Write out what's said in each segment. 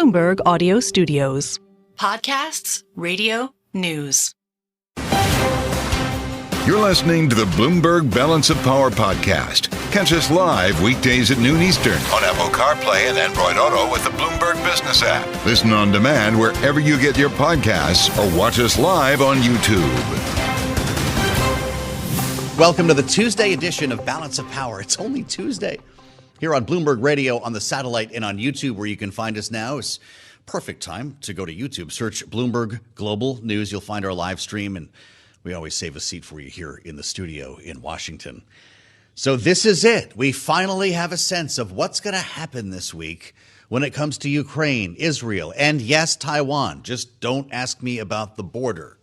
Bloomberg Audio Studios. Podcasts, radio, news. You're listening to the Bloomberg Balance of Power podcast. Catch us live weekdays at noon Eastern on Apple CarPlay and Android Auto with the Bloomberg Business app. Listen on demand wherever you get your podcasts or watch us live on YouTube. Welcome to the Tuesday edition of Balance of Power. It's only Tuesday here on Bloomberg Radio, on the satellite, and on YouTube, where you can find us now. It's perfect time to go to YouTube. Search Bloomberg Global News. You'll find our live stream, and we always save a seat for you here in the studio in Washington. So this is it. We finally have a sense of what's going to happen this week when it comes to Ukraine, Israel, and yes, Taiwan. Just don't ask me about the border.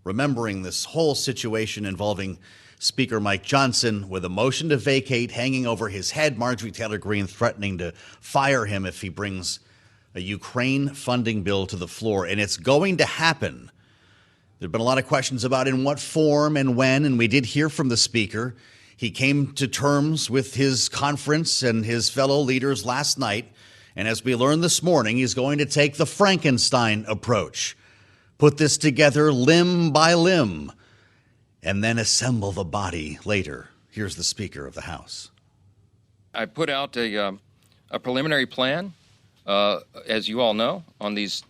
Remembering this whole situation involving Speaker Mike Johnson with a motion to vacate hanging over his head, Marjorie Taylor Greene threatening to fire him if he brings a Ukraine funding bill to the floor. And it's going to happen. There have been a lot of questions about in what form and when, and we did hear from the Speaker. He came to terms with his conference and his fellow leaders last night, and as we learned this morning, he's going to take the Frankenstein approach, put this together limb by limb, and then assemble the body later. Here's the Speaker of the House. I put out a preliminary plan, as you all know, on these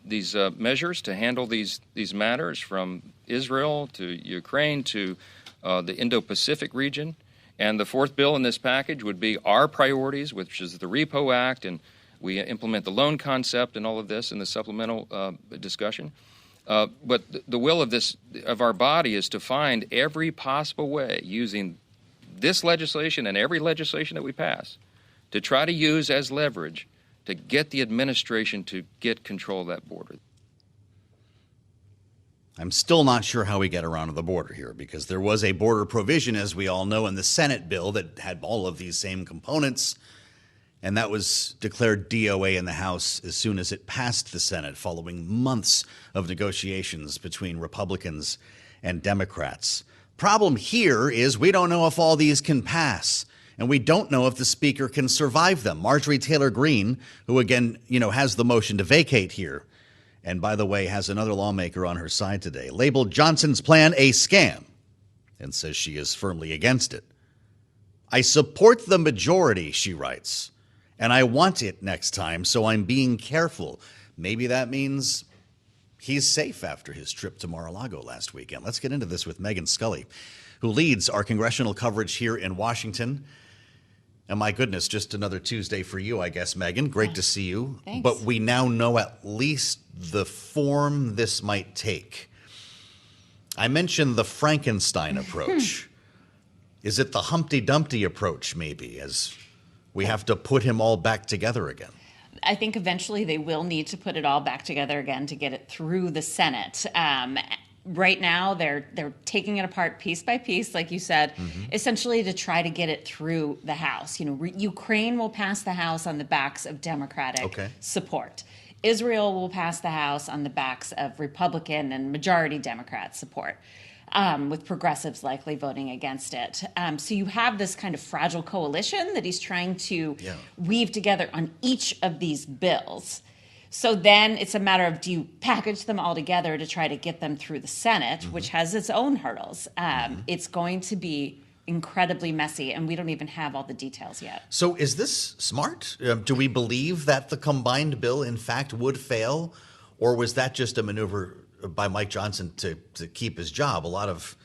measures to handle these matters from Israel to Ukraine to the Indo-Pacific region. And the fourth bill in this package would be our priorities, which is the Repo Act, and we implement the loan concept and all of this in the supplemental discussion. But the will of our body is to find every possible way, using this legislation and every legislation that we pass, to try to use as leverage to get the administration to get control of that border. I'm still not sure how we get around to the border here, because there was a border provision, as we all know, in the Senate bill that had all of these same components, and that was declared DOA in the House as soon as it passed the Senate, following months of negotiations between Republicans and Democrats. Problem here is we don't know if all these can pass, and we don't know if the Speaker can survive them. Marjorie Taylor Greene, who again, has the motion to vacate here, and by the way, has another lawmaker on her side today, labeled Johnson's plan a scam and says she is firmly against it. I support the majority, she writes, and I want it next time, so I'm being careful. Maybe that means he's safe after his trip to Mar-a-Lago last weekend. Let's get into this with Megan Scully, who leads our congressional coverage here in Washington. And my goodness, just another Tuesday for you, I guess, Megan. Great to see you. Thanks. But we now know at least the form this might take. I mentioned the Frankenstein approach. Is it the Humpty Dumpty approach, maybe, as we have to put him all back together again? I think eventually they will need to put it all back together again to get it through the Senate. Right now, they're taking it apart piece by piece, like you said, essentially to try to get it through the House. Ukraine will pass the House on the backs of Democratic support. Israel will pass the House on the backs of Republican and majority Democrat support, with progressives likely voting against it. So you have this kind of fragile coalition that he's trying to weave together on each of these bills. So then it's a matter of, do you package them all together to try to get them through the Senate, which has its own hurdles? It's going to be incredibly messy, and we don't even have all the details yet. So is this smart? Do we believe that the combined bill, in fact, would fail? Or was that just a maneuver by Mike Johnson to keep his job? A lot of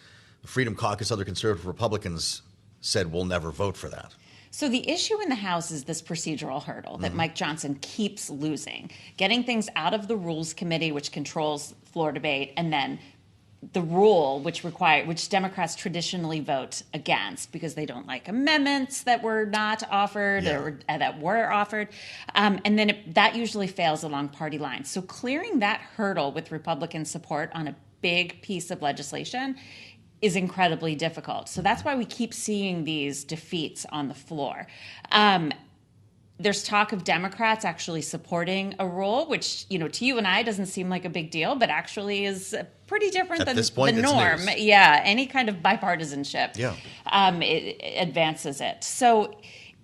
Freedom Caucus, other conservative Republicans said we'll never vote for that. So the issue in the House is this procedural hurdle that Mike Johnson keeps losing, getting things out of the Rules Committee, which controls floor debate, and then the rule, which Democrats traditionally vote against because they don't like amendments that were not offered or that were offered. And then that usually fails along party lines. So clearing that hurdle with Republican support on a big piece of legislation is incredibly difficult. So that's why we keep seeing these defeats on the floor. There's talk of Democrats actually supporting a rule, which, to you and I doesn't seem like a big deal, but actually is pretty different than the norm. Yeah, any kind of bipartisanship it advances it. So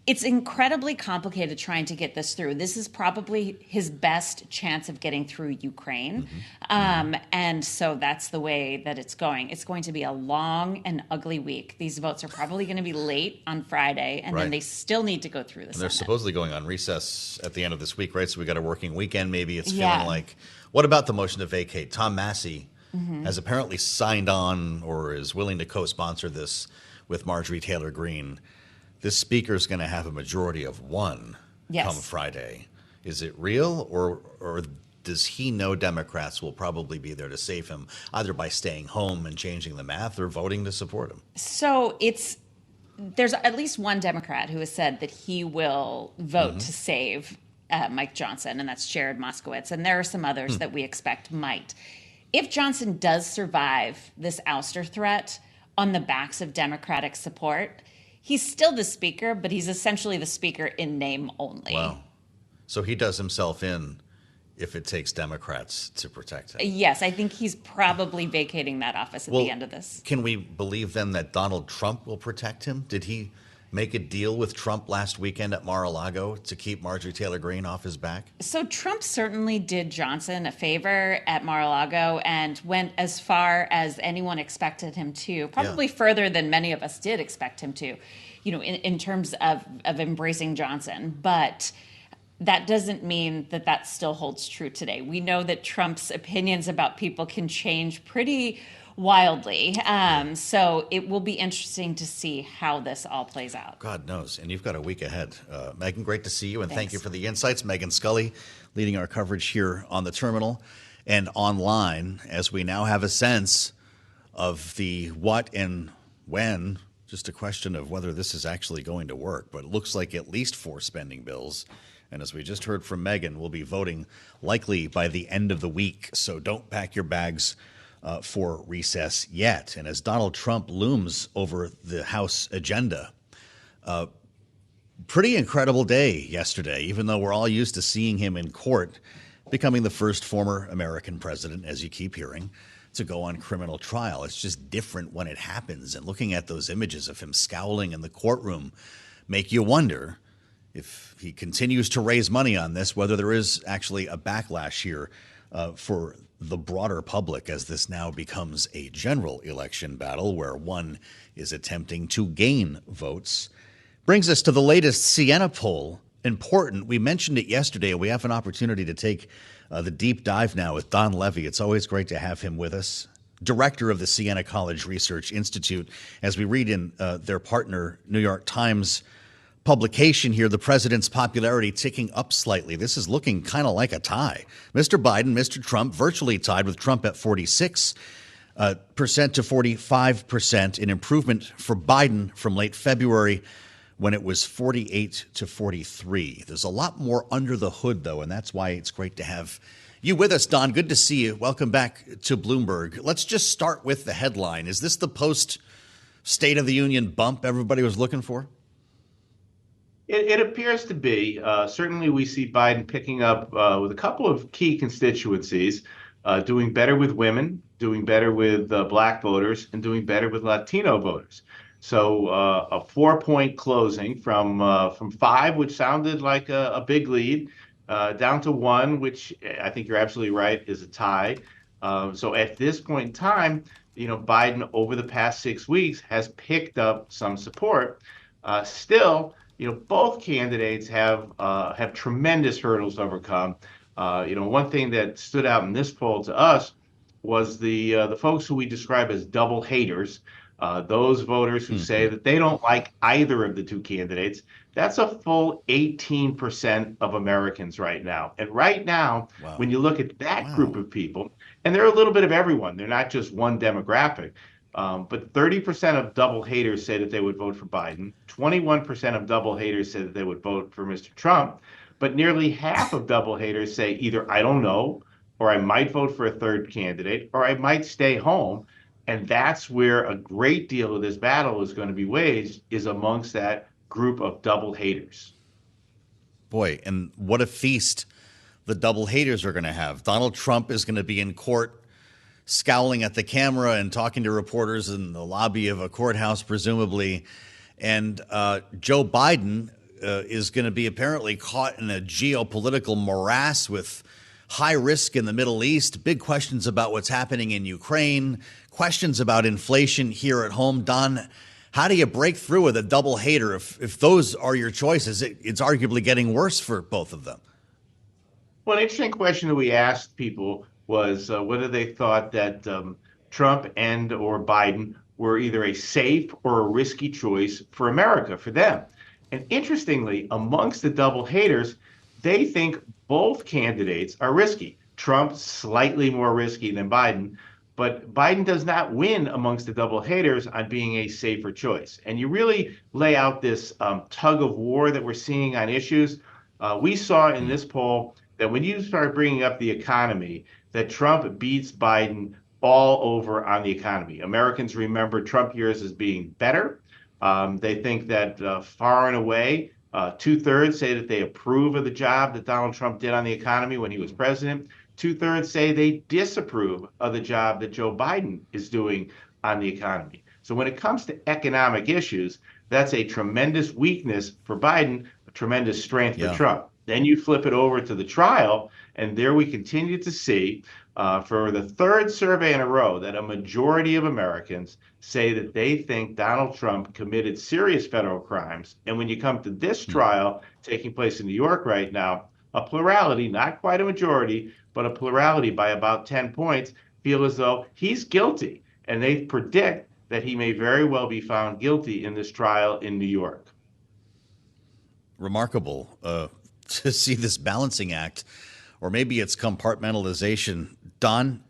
It's incredibly complicated trying to get this through. This is probably his best chance of getting through Ukraine. And so that's the way that it's going. It's going to be a long and ugly week. These votes are probably going to be late on Friday, and then they still need to go through the Senate. They're supposedly going on recess at the end of this week, right? So we got a working weekend. Maybe it's feeling like. What about the motion to vacate? Tom Massey has apparently signed on or is willing to co-sponsor this with Marjorie Taylor Greene. This speaker is going to have a majority of one come Friday. Is it real, or does he know Democrats will probably be there to save him, either by staying home and changing the math or voting to support him? So there's at least one Democrat who has said that he will vote to save Mike Johnson, and that's Jared Moskowitz. And there are some others that we expect might. If Johnson does survive this ouster threat on the backs of Democratic support, he's still the speaker, but he's essentially the speaker in name only. Wow. So he does himself in if it takes Democrats to protect him. Yes, I think he's probably vacating that office at the end of this. Can we believe then that Donald Trump will protect him? Did he make a deal with Trump last weekend at Mar-a-Lago to keep Marjorie Taylor Greene off his back? So Trump certainly did Johnson a favor at Mar-a-Lago and went as far as anyone expected him to, probably further than many of us did expect him to, in terms of embracing Johnson. But that doesn't mean that still holds true today. We know that Trump's opinions about people can change pretty wildly. So it will be interesting to see how this all plays out. God knows. And you've got a week ahead. Megan, great to see you. And thank you for the insights. Megan Scully leading our coverage here on the terminal and online, as we now have a sense of the what and when. Just a question of whether this is actually going to work. But it looks like at least 4 spending bills. And as we just heard from Megan, we'll be voting likely by the end of the week. So don't pack your bags for recess yet. And as Donald Trump looms over the House agenda, pretty incredible day yesterday, even though we're all used to seeing him in court, becoming the first former American president, as you keep hearing, to go on criminal trial. It's just different when it happens. And looking at those images of him scowling in the courtroom make you wonder if he continues to raise money on this, whether there is actually a backlash here for the broader public as this now becomes a general election battle where one is attempting to gain votes. Brings us to the latest Siena poll. Important. We mentioned it yesterday. We have an opportunity to take the deep dive now with Don Levy. It's always great to have him with us, director of the Siena College Research Institute. As we read in their partner New York Times publication here, the president's popularity ticking up slightly. This is looking kind of like a tie. Mr. Biden, Mr. Trump, virtually tied with Trump at 46% to 45%, an improvement for Biden from late February when it was 48 to 43. There's a lot more under the hood, though, and that's why it's great to have you with us, Don. Good to see you. Welcome back to Bloomberg. Let's just start with the headline. Is this the post-State of the Union bump everybody was looking for? It appears to be. Certainly, we see Biden picking up with a couple of key constituencies, doing better with women, doing better with black voters, and doing better with Latino voters. So a 4-point closing from 5, which sounded like a big lead, down to 1, which I think you're absolutely right, is a tie. So at this point in time, Biden over the past 6 weeks has picked up some support. Still, both candidates have tremendous hurdles to overcome. One thing that stood out in this poll to us was the folks who we describe as double haters, those voters who say that they don't like either of the two candidates. That's a full 18% of Americans right now. And right now, when you look at that group of people, and they're a little bit of everyone, they're not just one demographic. But 30% of double haters say that they would vote for Biden. 21% of double haters say that they would vote for Mr. Trump. But nearly half of double haters say either I don't know, or I might vote for a third candidate, or I might stay home. And that's where a great deal of this battle is going to be waged, is amongst that group of double haters. Boy, and what a feast the double haters are going to have. Donald Trump is going to be in court scowling at the camera and talking to reporters in the lobby of a courthouse, presumably. And Joe Biden is going to be apparently caught in a geopolitical morass with high risk in the Middle East, big questions about what's happening in Ukraine, questions about inflation here at home. Don, how do you break through with a double hater if those are your choices? It's arguably getting worse for both of them. Well, an interesting question that we asked people was whether they thought that Trump and or Biden were either a safe or a risky choice for America, for them. And interestingly, amongst the double haters, they think both candidates are risky. Trump slightly more risky than Biden, but Biden does not win amongst the double haters on being a safer choice. And you really lay out this tug of war that we're seeing on issues. We saw in this poll that when you start bringing up the economy, that Trump beats Biden all over on the economy. Americans remember Trump years as being better. They think that far and away, 2/3 say that they approve of the job that Donald Trump did on the economy when he was president. 2/3 say they disapprove of the job that Joe Biden is doing on the economy. So when it comes to economic issues, that's a tremendous weakness for Biden, a tremendous strength for Trump. Then you flip it over to the trial, and there we continue to see for the third survey in a row that a majority of Americans say that they think Donald Trump committed serious federal crimes. And when you come to this trial taking place in New York right now, a plurality, not quite a majority, but a plurality by about 10 points, feel as though he's guilty. And they predict that he may very well be found guilty in this trial in New York. Remarkable to see this balancing act, or maybe it's compartmentalization. Don,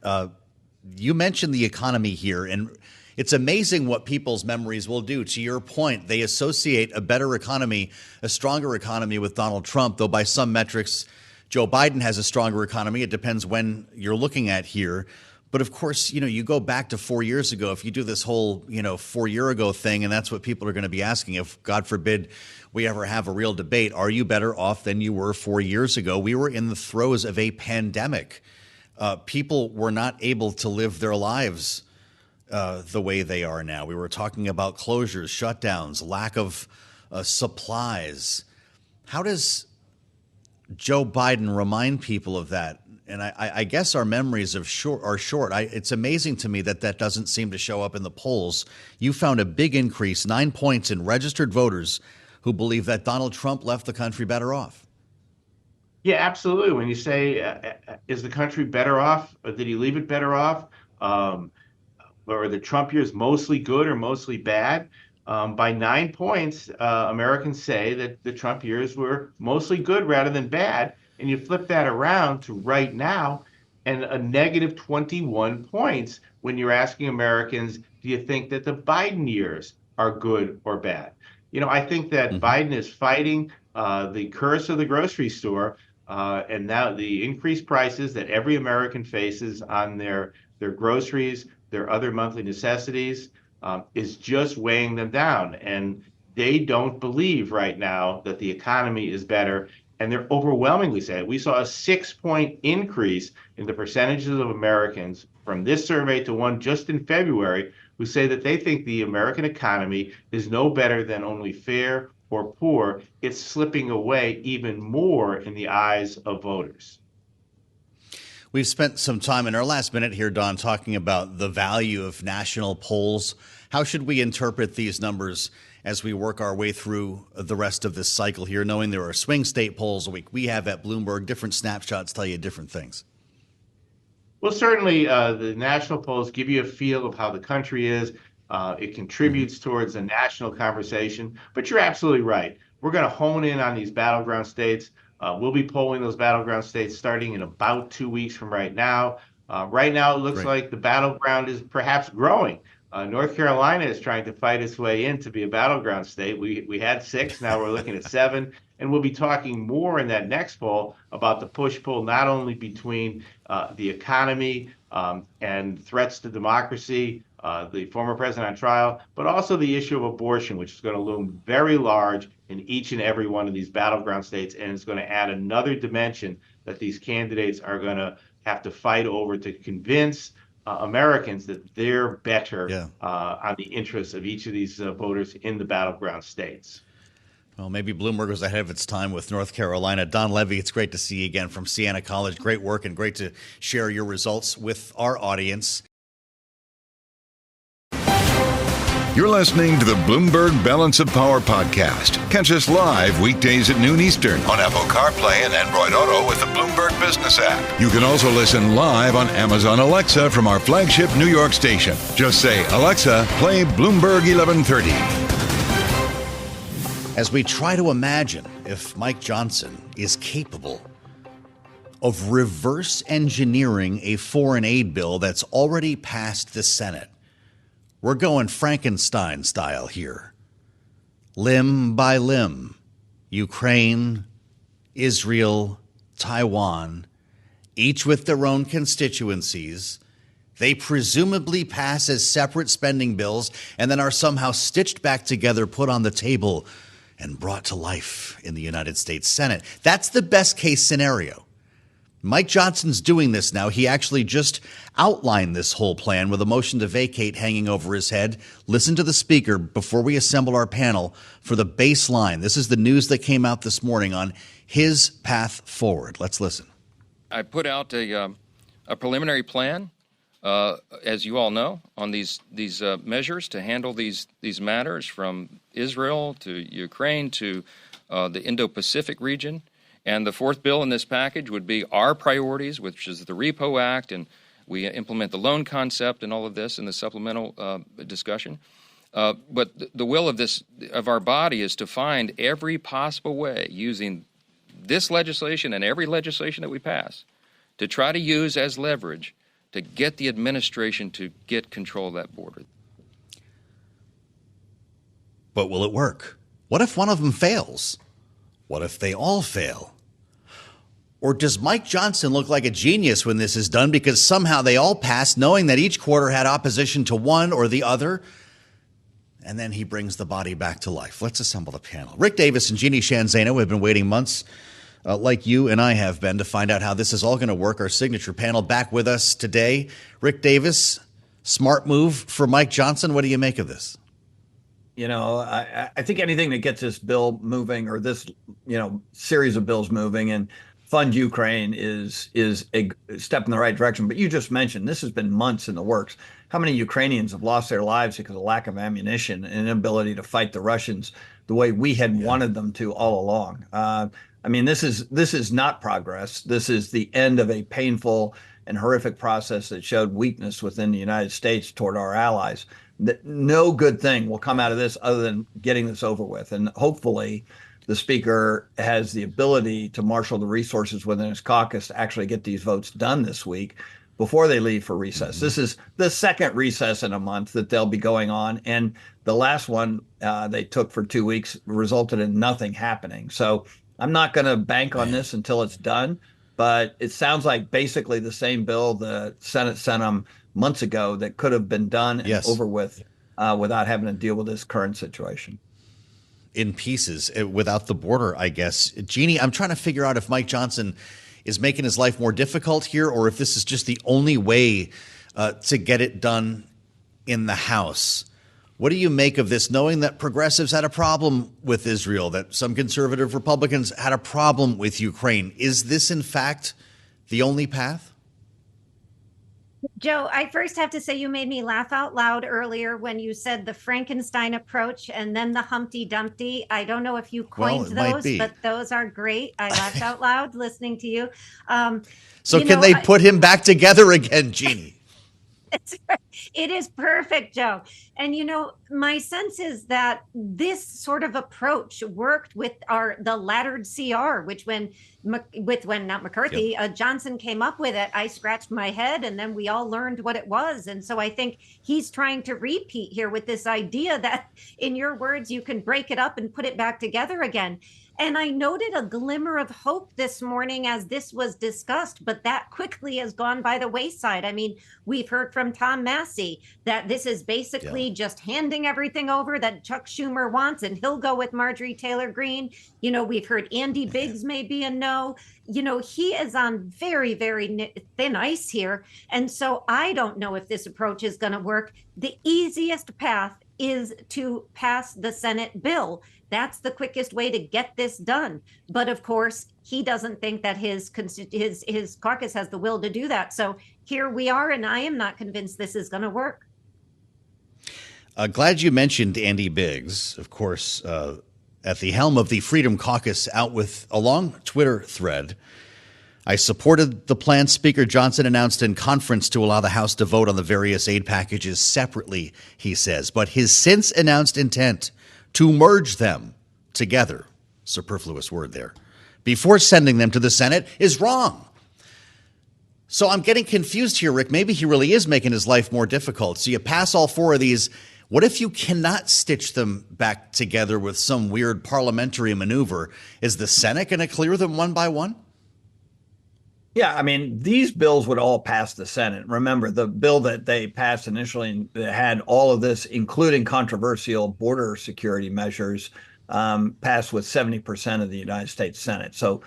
you mentioned the economy here, and it's amazing what people's memories will do. To your point, they associate a better economy, a stronger economy with Donald Trump, though by some metrics, Joe Biden has a stronger economy. It depends when you're looking at here. But of course, you go back to 4 years ago, if you do this whole, 4 year ago thing, and that's what people are going to be asking, if God forbid we ever have a real debate, are you better off than you were 4 years ago? We were in the throes of a pandemic. People were not able to live their lives the way they are now. We were talking about closures, shutdowns, lack of supplies. How does Joe Biden remind people of that? And I guess our memories are short. It's amazing to me that doesn't seem to show up in the polls. You found a big increase, 9 points in registered voters who believe that Donald Trump left the country better off. Yeah, absolutely. When you say, is the country better off, or did he leave it better off? Or are the Trump years mostly good or mostly bad? By 9 points, Americans say that the Trump years were mostly good rather than bad. And you flip that around to right now, and a negative 21 points when you're asking Americans, do you think that the Biden years are good or bad? I think that Biden is fighting the curse of the grocery store, and now the increased prices that every American faces on their groceries, their other monthly necessities, is just weighing them down. And they don't believe right now that the economy is better. And they're overwhelmingly saying it. We saw a 6-point increase in the percentages of Americans from this survey to one just in February who say that they think the American economy is no better than only fair or poor. It's slipping away even more in the eyes of voters. We've spent some time in our last minute here, Don, talking about the value of national polls. How should we interpret these numbers as we work our way through the rest of this cycle here, knowing there are swing state polls a week we have at Bloomberg, different snapshots tell you different things? Well, certainly the national polls give you a feel of how the country is. It contributes towards a national conversation. But you're absolutely right. We're going to hone in on these battleground states. We'll be polling those battleground states starting in about 2 weeks from right now. Right now, it looks like the battleground is perhaps growing. North Carolina is trying to fight its way in to be a battleground state. We had 6, now we're looking at 7. And we'll be talking more in that next poll about the push-pull, not only between the economy and threats to democracy, the former president on trial, but also the issue of abortion, which is going to loom very large in each and every one of these battleground states. And it's going to add another dimension that these candidates are going to have to fight over to convince Americans that they're better on the interests of each of these voters in the battleground states. Well, maybe Bloomberg was ahead of its time with North Carolina. Don Levy, it's great to see you again from Siena College. Great work and great to share your results with our audience. You're listening to the Bloomberg Balance of Power podcast. Catch us live weekdays at noon Eastern on Apple CarPlay and Android Auto with the Bloomberg Business app. You can also listen live on Amazon Alexa from our flagship New York station. Just say, Alexa, play Bloomberg 1130. As we try to imagine if Mike Johnson is capable of reverse engineering a foreign aid bill that's already passed the Senate, we're going Frankenstein style here. Limb by limb, Ukraine, Israel, Taiwan, each with their own constituencies. They presumably pass as separate spending bills and then are somehow stitched back together, put on the table, and brought to life in the United States Senate. That's the best case scenario. Mike Johnson's doing this now. He actually just outlined this whole plan with a motion to vacate hanging over his head. Listen to the speaker before we assemble our panel for the baseline. This is the news that came out this morning on his path forward. Let's listen. I put out a preliminary plan, as you all know, on these measures to handle these matters from Israel to Ukraine to the Indo-Pacific region. And the fourth bill in this package would be our priorities, which is the Repo Act, and we implement the loan concept and all of this in the supplemental discussion. But the will of our body is to find every possible way, using this legislation and every legislation that we pass, to try to use as leverage to get the administration to get control of that border. But will it work? What if one of them fails? What if they all fail? Or does Mike Johnson look like a genius when this is done because somehow they all passed knowing that each quarter had opposition to one or the other? And then he brings the body back to life. Let's assemble the panel. Rick Davis and Jeanne Zaino have been waiting months, like you and I have been, to find out how this is all going to work. Our signature panel back with us today. Rick Davis, smart move for Mike Johnson. What do you make of this? You know, I think anything that gets this bill moving, or this, series of bills moving and fund Ukraine is a step in the right direction. But you just mentioned this has been months in the works. How many Ukrainians have lost their lives because of lack of ammunition and inability to fight the Russians the way we had wanted them to all along? This is not progress. This is the end of a painful and horrific process that showed weakness within the United States toward our allies. That no good thing will come out of this other than getting this over with. And hopefully the speaker has the ability to marshal the resources within his caucus to actually get these votes done this week before they leave for recess. This is the second recess in a month that they'll be going on. And the last one they took for 2 weeks resulted in nothing happening. So I'm not going to bank on this until it's done. But it sounds like basically the same bill the Senate sent them months ago that could have been done and over with without having to deal with this current situation. In pieces, without the border, I guess. Jeanne, I'm trying to figure out if Mike Johnson is making his life more difficult here, or if this is just the only way to get it done in the House. What do you make of this, knowing that progressives had a problem with Israel, that some conservative Republicans had a problem with Ukraine? Is this, in fact, the only path? Joe, I first have to say you made me laugh out loud earlier when you said the Frankenstein approach and then the Humpty Dumpty. I don't know if you coined those, but those are great. I laughed out loud listening to you. So can they put him back together again, Jeanne? It is perfect, Joe. And, my sense is that this sort of approach worked with the laddered CR, which when not McCarthy, Johnson came up with it, I scratched my head and then we all learned what it was. And so I think he's trying to repeat here with this idea that, in your words, you can break it up and put it back together again. And I noted a glimmer of hope this morning as this was discussed, but that quickly has gone by the wayside. I mean, we've heard from Tom Massey that this is basically just handing everything over that Chuck Schumer wants, and he'll go with Marjorie Taylor Greene. We've heard Andy Biggs may be a no. He is on very, very thin ice here. And so I don't know if this approach is going to work. The easiest path is to pass the Senate bill. That's the quickest way to get this done. But of course, he doesn't think that his caucus has the will to do that. So here we are, and I am not convinced this is going to work. Glad you mentioned Andy Biggs, of course, at the helm of the Freedom Caucus, out with a long Twitter thread. I supported the plan Speaker Johnson announced in conference to allow the House to vote on the various aid packages separately, he says. But his since announced intent to merge them together, superfluous word there, before sending them to the Senate is wrong. So I'm getting confused here, Rick. Maybe he really is making his life more difficult. So you pass all four of these. What if you cannot stitch them back together with some weird parliamentary maneuver? Is the Senate going to clear them one by one? Yeah, I mean, these bills would all pass the Senate. Remember, the bill that they passed initially that had all of this, including controversial border security measures, passed with 70% of the United States Senate. So,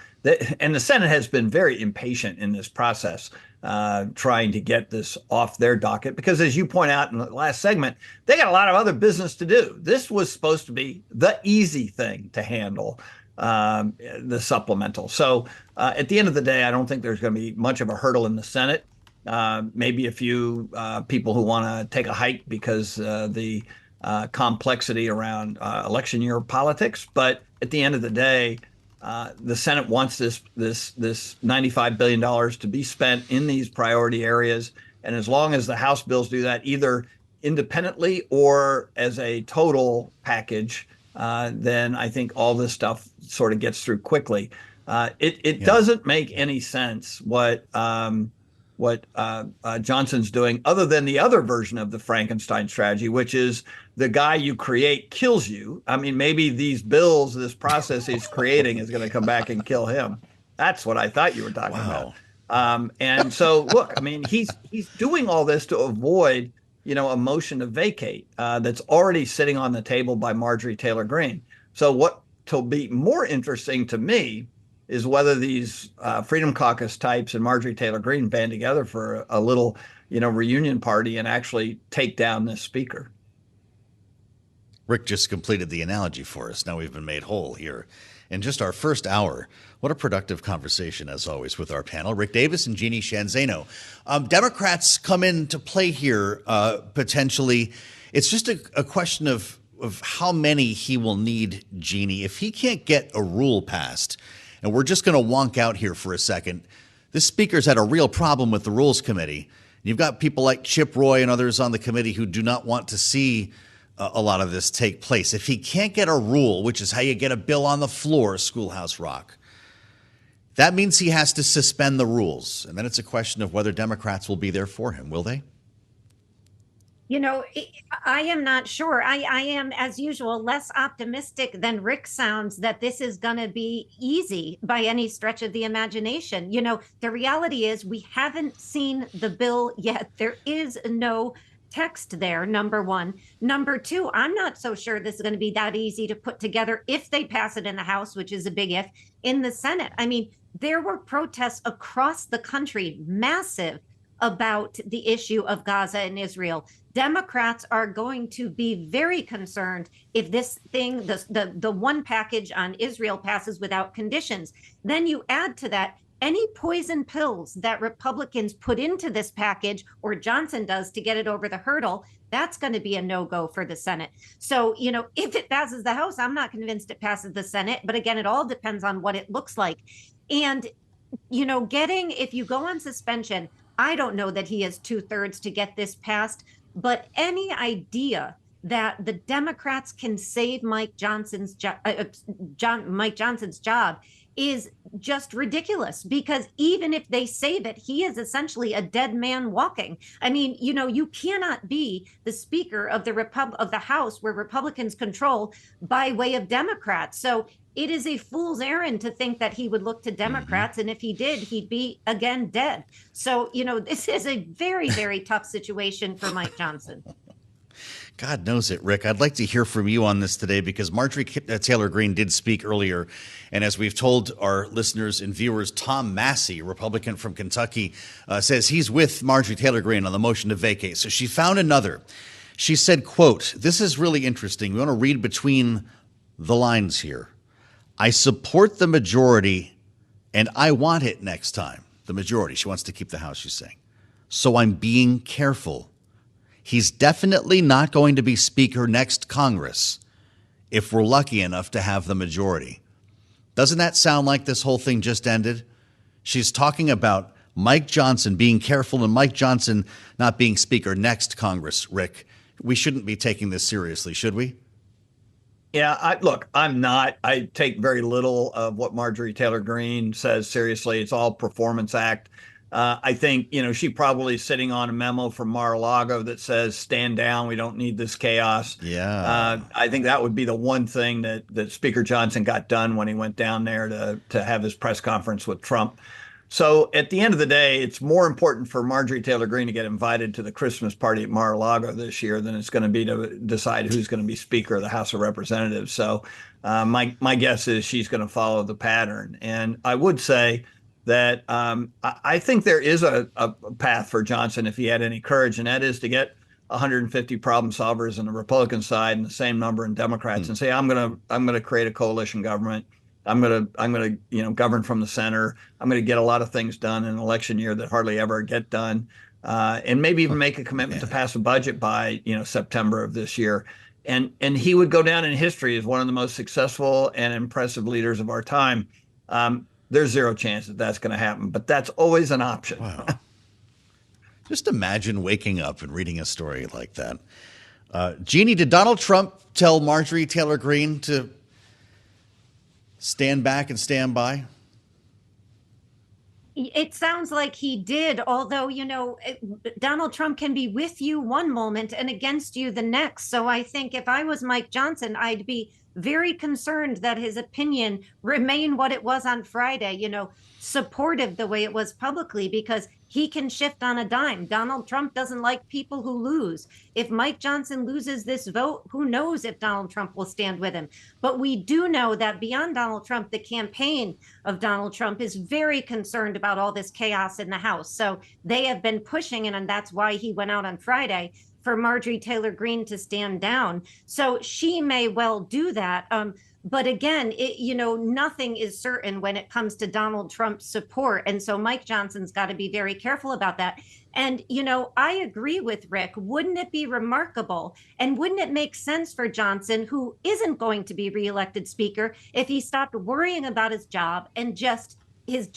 and the Senate has been very impatient in this process, trying to get this off their docket, because as you point out in the last segment, they got a lot of other business to do. This was supposed to be the easy thing to handle, the supplemental. So at the end of the day, I don't think there's going to be much of a hurdle in the Senate. Maybe a few people who want to take a hike because the complexity around election year politics. But at the end of the day, the Senate wants this $95 billion to be spent in these priority areas. And as long as the House bills do that, either independently or as a total package, then I think all this stuff sort of gets through quickly. It doesn't make any sense what Johnson's doing, other than the other version of the Frankenstein strategy, which is the guy you create kills you. I mean, maybe these bills, this process he's creating is going to come back and kill him. That's what I thought you were talking about. And so, look, I mean, he's doing all this to avoid, a motion to vacate that's already sitting on the table by Marjorie Taylor Greene. So what will be more interesting to me is whether these Freedom Caucus types and Marjorie Taylor Greene band together for a little, reunion party and actually take down this speaker. Rick just completed the analogy for us. Now we've been made whole here in just our first hour. What a productive conversation, as always, with our panel. Rick Davis and Jeanne Zaino. Democrats come into play here potentially. It's just a question of how many he will need, Jeanne. If he can't get a rule passed, and we're just going to wonk out here for a second, this speaker's had a real problem with the Rules Committee. You've got people like Chip Roy and others on the committee who do not want to see a lot of this take place. If he can't get a rule, which is how you get a bill on the floor, Schoolhouse Rock, that means he has to suspend the rules. And then it's a question of whether Democrats will be there for him. Will they? I am not sure. I am, as usual, less optimistic than Rick sounds that this is going to be easy by any stretch of the imagination. The reality is we haven't seen the bill yet. There is no text there, number one. Number two, I'm not so sure this is going to be that easy to put together if they pass it in the House, which is a big if, in the Senate. I mean, there were protests across the country, massive, about the issue of Gaza and Israel. Democrats are going to be very concerned if this thing, the one package on Israel, passes without conditions. Then you add to that any poison pills that Republicans put into this package, or Johnson does to get it over the hurdle, that's going to be a no-go for the Senate. So, if it passes the House, I'm not convinced it passes the Senate. But again, it all depends on what it looks like. And, if you go on suspension, I don't know that he has 2/3 to get this passed. But any idea that the Democrats can save Mike Johnson's job is just ridiculous, because even if they save it, he is essentially a dead man walking. I mean, you cannot be the Speaker of the House where Republicans control by way of Democrats. So it is a fool's errand to think that he would look to Democrats. And if he did, he'd be again dead. So, this is a very, very tough situation for Mike Johnson. God knows it, Rick. I'd like to hear from you on this today, because Marjorie Taylor Greene did speak earlier. And as we've told our listeners and viewers, Tom Massey, Republican from Kentucky, says he's with Marjorie Taylor Greene on the motion to vacate. So she found another. She said, quote, this is really interesting. We want to read between the lines here. I support the majority and I want it next time. The majority. She wants to keep the House, she's saying. So I'm being careful. He's definitely not going to be Speaker next Congress if we're lucky enough to have the majority. Doesn't that sound like this whole thing just ended? She's talking about Mike Johnson being careful and Mike Johnson not being Speaker next Congress, Rick. We shouldn't be taking this seriously, should we? Yeah, look, I'm not. I take very little of what Marjorie Taylor Greene says seriously. It's all performance act. I think, she probably is sitting on a memo from Mar-a-Lago that says, stand down. We don't need this chaos. Yeah. I think that would be the one thing that Speaker Johnson got done when he went down there to have his press conference with Trump. So at the end of the day, it's more important for Marjorie Taylor Greene to get invited to the Christmas party at Mar-a-Lago this year than it's going to be to decide who's going to be Speaker of the House of Representatives. So my guess is she's going to follow the pattern. And I would say that I think there is a path for Johnson if he had any courage, and that is to get 150 problem solvers on the Republican side and the same number in Democrats and say, I'm going to create a coalition government. I'm going to govern from the center. I'm going to get a lot of things done in an election year that hardly ever get done, and maybe even make a commitment to pass a budget by September of this year. And he would go down in history as one of the most successful and impressive leaders of our time. There's zero chance that that's going to happen, but that's always an option. Wow. Just imagine waking up and reading a story like that. Jeanne, did Donald Trump tell Marjorie Taylor Greene to stand back and stand by? It sounds like he did, although, Donald Trump can be with you one moment and against you the next. So I think if I was Mike Johnson, I'd be very concerned that his opinion remain what it was on Friday, supportive the way it was publicly, because he can shift on a dime. Donald Trump doesn't like people who lose. If Mike Johnson loses this vote, who knows if Donald Trump will stand with him. But we do know that beyond Donald Trump, the campaign of Donald Trump is very concerned about all this chaos in the House. So they have been pushing, and that's why he went out on Friday, for Marjorie Taylor Greene to stand down. So she may well do that. But again, nothing is certain when it comes to Donald Trump's support. And so Mike Johnson's got to be very careful about that. And, I agree with Rick. Wouldn't it be remarkable? And wouldn't it make sense for Johnson, who isn't going to be reelected Speaker, if he stopped worrying about his job and just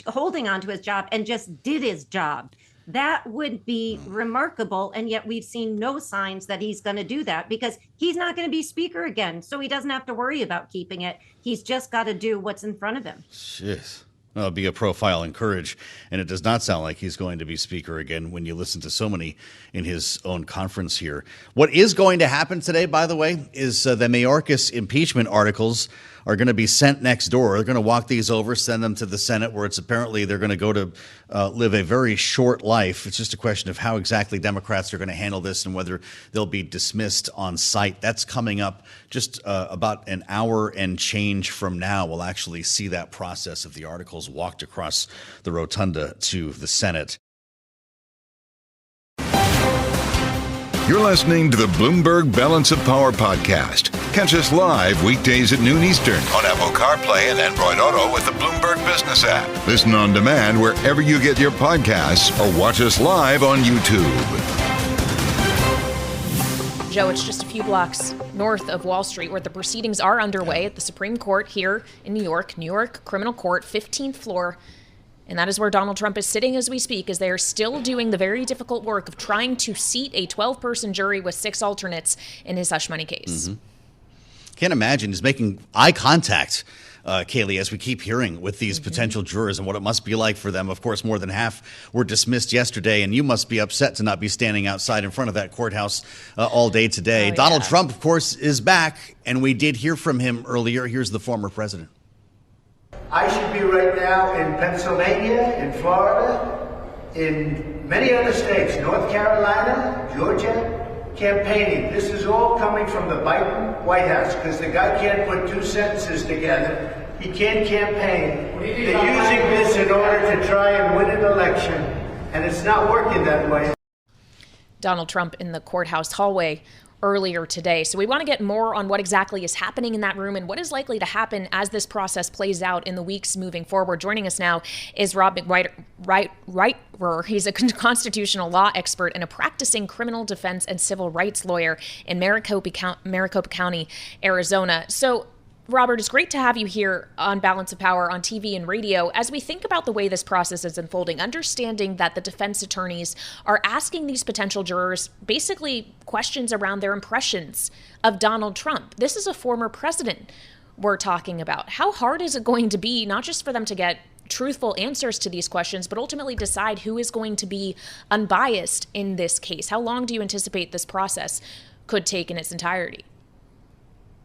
holding on to his job and just did his job? That would be remarkable. And yet we've seen no signs that he's going to do that, because he's not going to be Speaker again. So he doesn't have to worry about keeping it. He's just got to do what's in front of him. Jeez. Well, it'd be a profile in courage. And it does not sound like he's going to be Speaker again when you listen to so many in his own conference here. What is going to happen today, by the way, is the Mayorkas impeachment articles are going to be sent next door. They're going to walk these over, send them to the Senate, where it's apparently they're going to go to live a very short life. It's just a question of how exactly Democrats are going to handle this and whether they'll be dismissed on sight. That's coming up just about an hour and change from now. We'll actually see that process of the articles walked across the rotunda to the Senate. You're listening to the Bloomberg Balance of Power podcast. Catch us live weekdays at noon Eastern on Apple CarPlay and Android Auto with the Bloomberg Business app. Listen on demand wherever you get your podcasts or watch us live on YouTube. Joe, it's just a few blocks north of Wall Street where the proceedings are underway at the Supreme Court here in New York Criminal Court, 15th floor. And that is where Donald Trump is sitting as we speak, as they are still doing the very difficult work of trying to seat a 12-person jury with 6 alternates in his hush money case. Mm-hmm. Can't imagine he's making eye contact, Kailey, as we keep hearing with these potential jurors and what it must be like for them. Of course, more than half were dismissed yesterday, and you must be upset to not be standing outside in front of that courthouse all day today. Donald Trump, of course, is back, and we did hear from him earlier. Here's the former president. I should be right now in Pennsylvania, in Florida, in many other states, North Carolina, Georgia, campaigning. This is all coming from the Biden White House, because the guy can't put 2 sentences together. He can't campaign. They're using this in order to try and win an election, and it's not working that way. Donald Trump in the courthouse hallway earlier today. So we want to get more on what exactly is happening in that room and what is likely to happen as this process plays out in the weeks moving forward. Joining us now is Rob McWhirter. He's a constitutional law expert and a practicing criminal defense and civil rights lawyer in Maricopa County, Arizona. So Robert, it's great to have you here on Balance of Power on TV and radio. As we think about the way this process is unfolding, understanding that the defense attorneys are asking these potential jurors basically questions around their impressions of Donald Trump. This is a former president we're talking about. How hard is it going to be, not just for them to get truthful answers to these questions, but ultimately decide who is going to be unbiased in this case? How long do you anticipate this process could take in its entirety?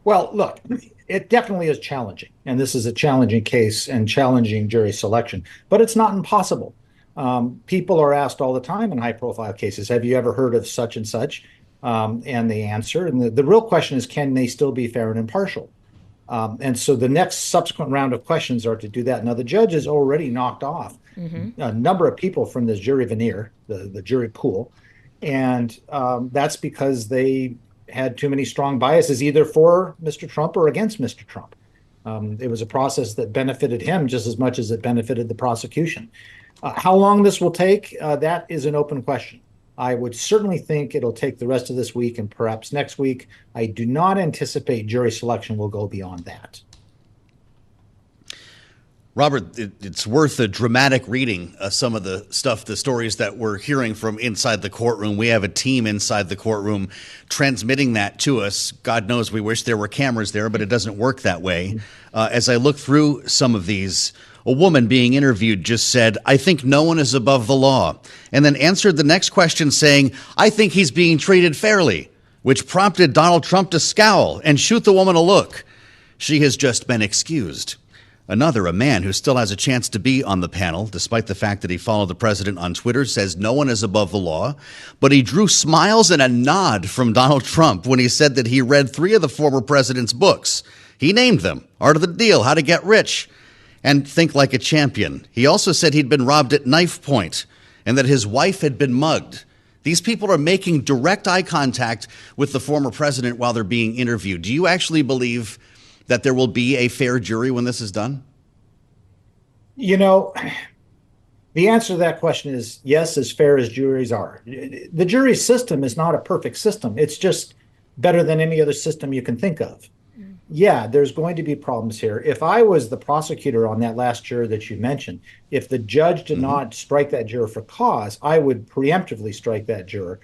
Well, look, it definitely is challenging, and this is a challenging case and challenging jury selection, but it's not impossible. People are asked all the time in high-profile cases, have you ever heard of such and such? And they answer, and the real question is, can they still be fair and impartial? And so the next subsequent round of questions are to do that. Now, the judge has already knocked off a number of people from this jury veneer, the jury pool, and that's because they had too many strong biases, either for Mr. Trump or against Mr. Trump. It was a process that benefited him just as much as it benefited the prosecution. How long this will take, that is an open question. I would certainly think it'll take the rest of this week and perhaps next week. I do not anticipate jury selection will go beyond that. Robert, it's worth a dramatic reading some of the stuff, the stories that we're hearing from inside the courtroom. We have a team inside the courtroom transmitting that to us. God knows we wish there were cameras there, but it doesn't work that way. As I look through some of these, a woman being interviewed just said, "I think no one is above the law," and then answered the next question saying, "I think he's being treated fairly," which prompted Donald Trump to scowl and shoot the woman a look. She has just been excused. Another, a man who still has a chance to be on the panel, despite the fact that he followed the president on Twitter, says no one is above the law. But he drew smiles and a nod from Donald Trump when he said that he read 3 of the former president's books. He named them Art of the Deal, How to Get Rich, and Think Like a Champion. He also said he'd been robbed at knife point and that his wife had been mugged. These people are making direct eye contact with the former president while they're being interviewed. Do you actually believe that there will be a fair jury when this is done? You know, the answer to that question is yes, as fair as juries are. The jury system is not a perfect system. It's just better than any other system you can think of. Yeah, there's going to be problems here. If I was the prosecutor on that last juror that you mentioned, if the judge did not strike that juror for cause, I would preemptively strike that juror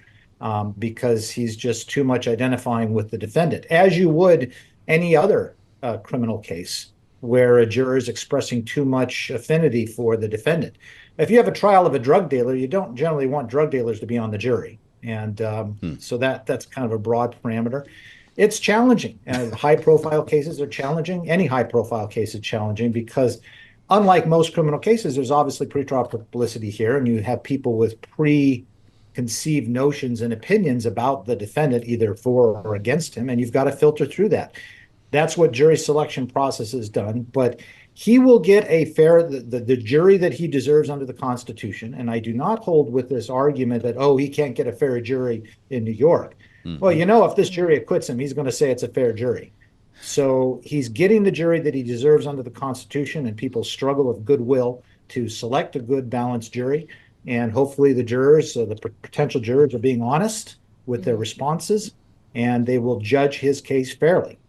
because he's just too much identifying with the defendant, as you would any other criminal case where a juror is expressing too much affinity for the defendant. If you have a trial of a drug dealer, you don't generally want drug dealers to be on the jury. And so that's kind of a broad parameter. It's challenging. High-profile cases are challenging. Any high-profile case is challenging because unlike most criminal cases, there's obviously pretrial publicity here, and you have people with preconceived notions and opinions about the defendant, either for or against him, and you've got to filter through that. That's what jury selection process has done, but he will get a fair, the jury that he deserves under the Constitution. And I do not hold with this argument that, oh, he can't get a fair jury in New York. Well, you know, if this jury acquits him, he's going to say it's a fair jury. So he's getting the jury that he deserves under the Constitution, and people struggle with goodwill to select a good, balanced jury. And hopefully the jurors, the potential jurors, are being honest with their responses, and they will judge his case fairly.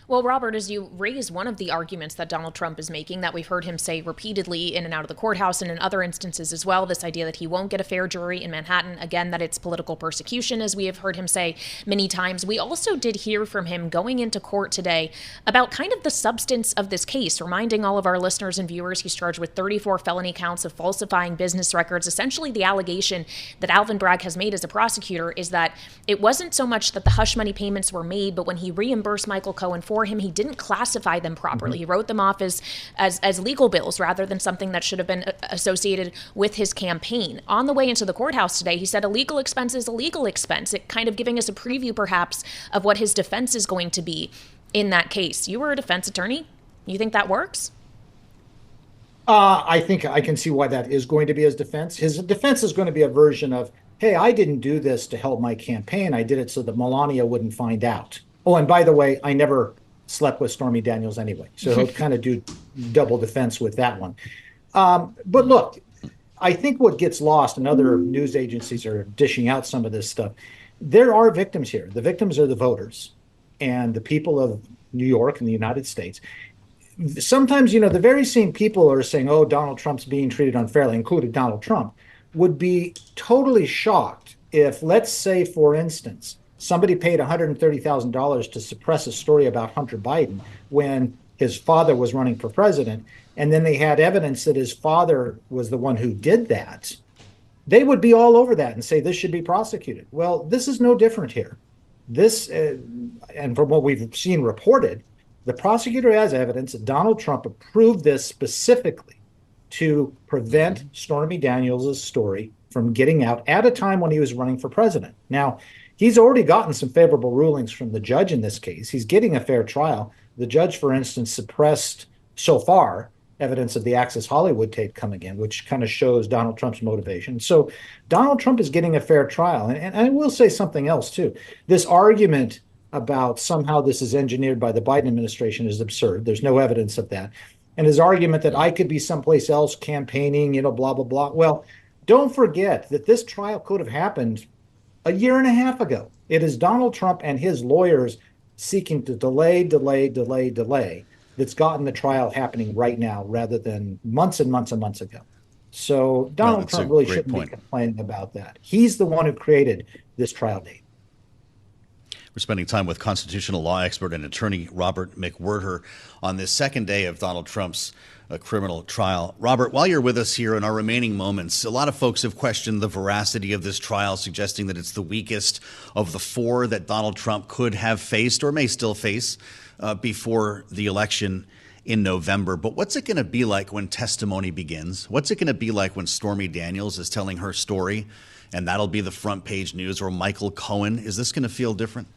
Well, Robert, as you raise one of the arguments that Donald Trump is making, that we've heard him say repeatedly in and out of the courthouse and in other instances as well, this idea that he won't get a fair jury in Manhattan, again, that it's political persecution, as we have heard him say many times. We also did hear from him going into court today about kind of the substance of this case, reminding all of our listeners and viewers he's charged with 34 felony counts of falsifying business records. Essentially, the allegation that Alvin Bragg has made as a prosecutor is that it wasn't so much that the hush money payments were made, but when he reimbursed Michael Cohen for him, he didn't classify them properly. He wrote them off as legal bills rather than something that should have been associated with his campaign. On the way into the courthouse today, he said a legal expense is a legal expense, it kind of giving us a preview perhaps of what his defense is going to be in that case. You were a defense attorney. You think that works? I think I can see why that is going to be his defense. His defense is going to be a version of hey, I didn't do this to help my campaign. I did it so that Melania wouldn't find out. Oh, and by the way, I never slept with Stormy Daniels anyway. So he'll kind of do double defense with that one. But look, I think what gets lost, and other news agencies are dishing out some of this stuff, there are victims here. The victims are the voters and the people of New York and the United States. Sometimes, the very same people are saying, oh, Donald Trump's being treated unfairly, including Donald Trump, would be totally shocked if, let's say, for instance, somebody paid $130,000 to suppress a story about Hunter Biden when his father was running for president, and then they had evidence that his father was the one who did that. They would be all over that and say this should be prosecuted. Well, this is no different here. This, and from what we've seen reported, the prosecutor has evidence that Donald Trump approved this specifically to prevent Stormy Daniels' story from getting out at a time when he was running for president. Now, he's already gotten some favorable rulings from the judge in this case. He's getting a fair trial. The judge, for instance, suppressed so far evidence of the Access Hollywood tape coming in, which kind of shows Donald Trump's motivation. So Donald Trump is getting a fair trial. And I will say something else, too. This argument about somehow this is engineered by the Biden administration is absurd. There's no evidence of that. And his argument that I could be someplace else campaigning, blah, blah, blah. Well, don't forget that this trial could have happened a year and a half ago. It is Donald Trump and his lawyers seeking to delay that's gotten the trial happening right now rather than months and months and months ago. So Donald Trump really shouldn't be complaining about that. He's the one who created this trial date. We're spending time with constitutional law expert and attorney Robert McWhirter on this second day of Donald Trump's criminal trial. Robert, while you're with us here in our remaining moments, a lot of folks have questioned the veracity of this trial, suggesting that it's the weakest of the four that Donald Trump could have faced or may still face before the election in November. But what's it going to be like when testimony begins? What's it going to be like when Stormy Daniels is telling her story and that'll be the front page news, or Michael Cohen? Is this going to feel different?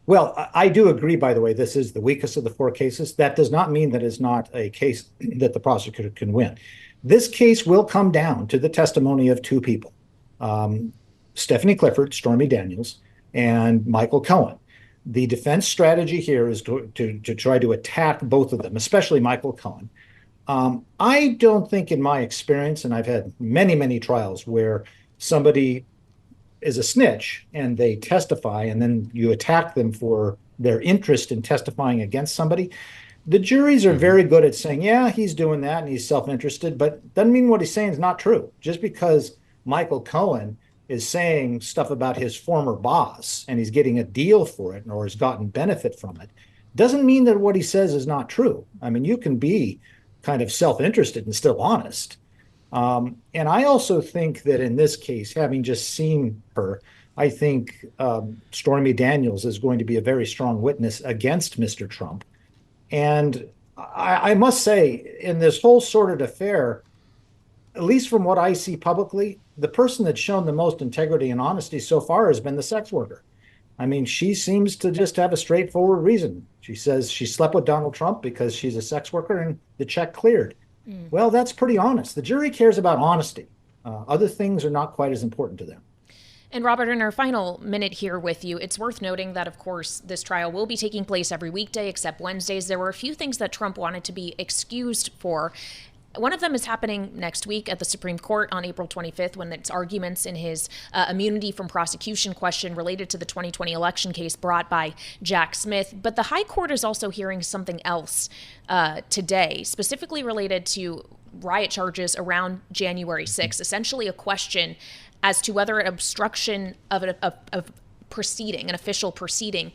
Well, I do agree, by the way, this is the weakest of the four cases. That does not mean that it's not a case that the prosecutor can win. This case will come down to the testimony of two people, Stephanie Clifford, Stormy Daniels, and Michael Cohen. The defense strategy here is to try to attack both of them, especially Michael Cohen. I don't think in my experience, and I've had many, many trials where somebody is a snitch and they testify and then you attack them for their interest in testifying against somebody. The juries are very good at saying, yeah, he's doing that and he's self-interested, but doesn't mean what he's saying is not true. Just because Michael Cohen is saying stuff about his former boss and he's getting a deal for it or has gotten benefit from it, doesn't mean that what he says is not true. I mean, you can be kind of self-interested and still honest. And I also think that in this case, having just seen her, I think Stormy Daniels is going to be a very strong witness against Mr. Trump. And I must say, in this whole sordid affair, at least from what I see publicly, the person that's shown the most integrity and honesty so far has been the sex worker. I mean, she seems to just have a straightforward reason. She says she slept with Donald Trump because she's a sex worker and the check cleared. Well, that's pretty honest. The jury cares about honesty. Other things are not quite as important to them. And Robert, in our final minute here with you, it's worth noting that, of course, this trial will be taking place every weekday except Wednesdays. There were a few things that Trump wanted to be excused for. One of them is happening next week at the Supreme Court on April 25th when it's arguments in his immunity from prosecution question related to the 2020 election case brought by Jack Smith. But the High Court is also hearing something else today, specifically related to riot charges around January 6th, essentially a question as to whether an obstruction of a proceeding, an official proceeding,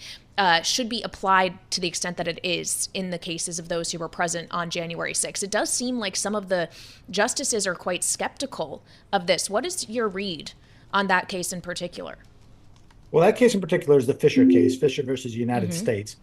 should be applied to the extent that it is in the cases of those who were present on January 6th. It does seem like some of the justices are quite skeptical of this. What is your read on that case in particular? Well, that case in particular is the Fisher case, Fisher versus United States.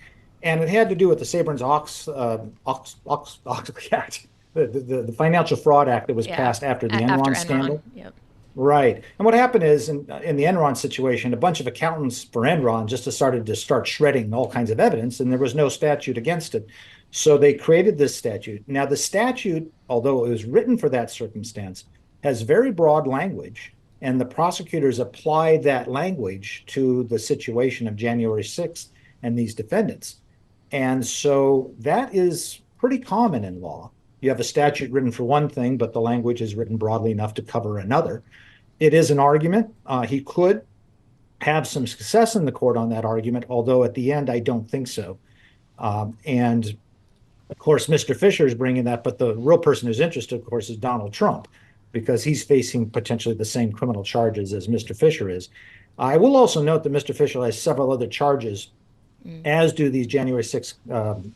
And it had to do with the Sarbanes-Oxley Act, the Financial Fraud Act that was passed after the Enron scandal. Yep. Right. And what happened is in the Enron situation, a bunch of accountants for Enron just decided to start shredding all kinds of evidence, and there was no statute against it. So they created this statute. Now, the statute, although it was written for that circumstance, has very broad language And the prosecutors applied that language to the situation of January 6th and these defendants. And so that is pretty common in law. You have a statute written for one thing, but the language is written broadly enough to cover another. It is an argument. He could have some success in the court on that argument, although at the end, I don't think so. And of course, Mr. Fisher is bringing that, but the real person who's interested, of course, is Donald Trump, because he's facing potentially the same criminal charges as Mr. Fisher is. I will also note that Mr. Fisher has several other charges, as do these January 6th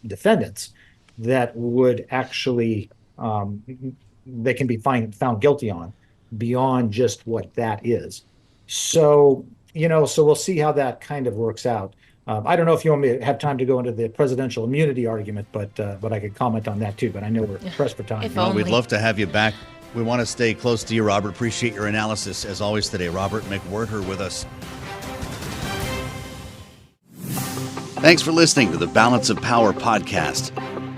defendants, that would actually, they can be found guilty on beyond just what that is. So, so we'll see how that kind of works out. I don't know if you want me to have time to go into the presidential immunity argument, but I could comment on that too. But I know we're pressed for time. Well, we'd love to have you back. We want to stay close to you, Robert. Appreciate your analysis as always today. Robert McWhirter with us. Thanks for listening to the Balance of Power podcast.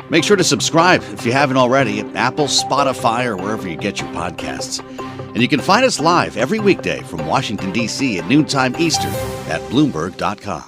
Make sure to subscribe if you haven't already at Apple, Spotify, or wherever you get your podcasts. And you can find us live every weekday from Washington, D.C. at noontime Eastern at Bloomberg.com.